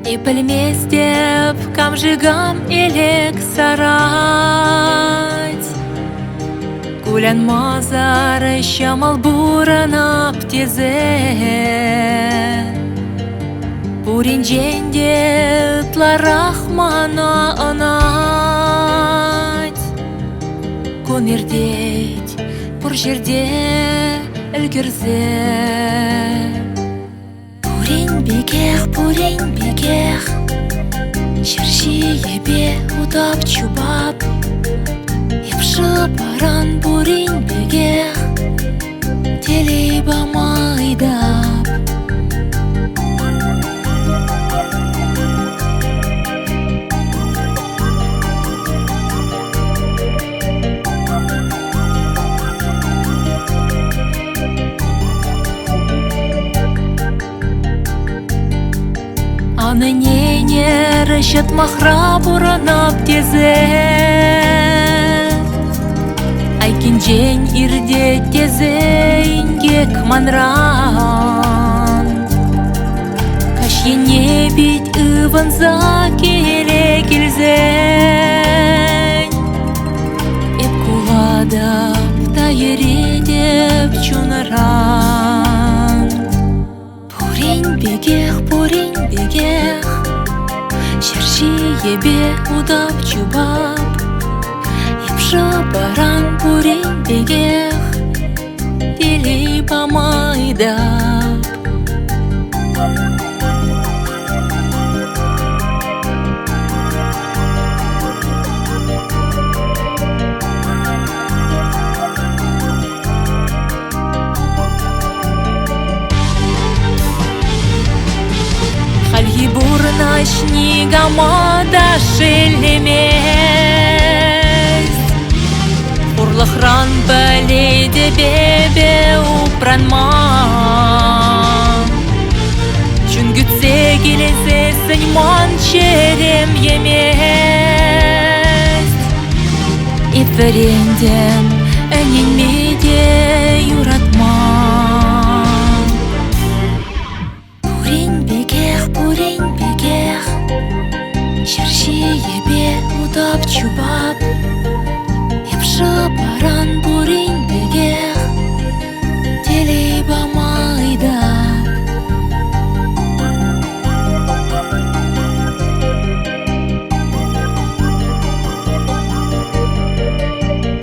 И білмес деп камжыгам элек сарать. Кулян мазары шамал буранап тезе. Бурин женде тларахмана анать. Көнердет бур жерде үлгірзе. Бурин бекех, шерши ебе удап чубап. Епши баран бурин бекех, телей бамайдап. Аны не рышет махра буранап тезе. Айкин жен ирде тезе ингек манран. Кашьене бит ыванза келе келзен. Эп куладап та ередеп чунаран. Бурин бегех, шерши ебе удап чубап. Епши баран бурин бегех, телей бамайдап. Хальги бурна снегамада шелемес. Урлахран баледе бебе упранман. Чунгүтсе келесе сыньман черем емес. Итверенден әненмеде юратман. Бурин бекех, шерши ебе удап чубап. Епши баран бурин бегех, телей бамайдап.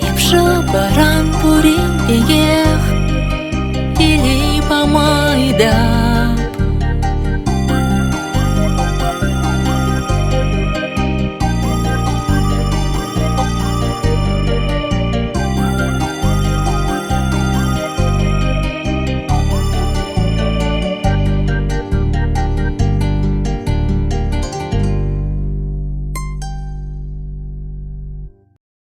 Епши баран бурин бегех, телей бамайдап.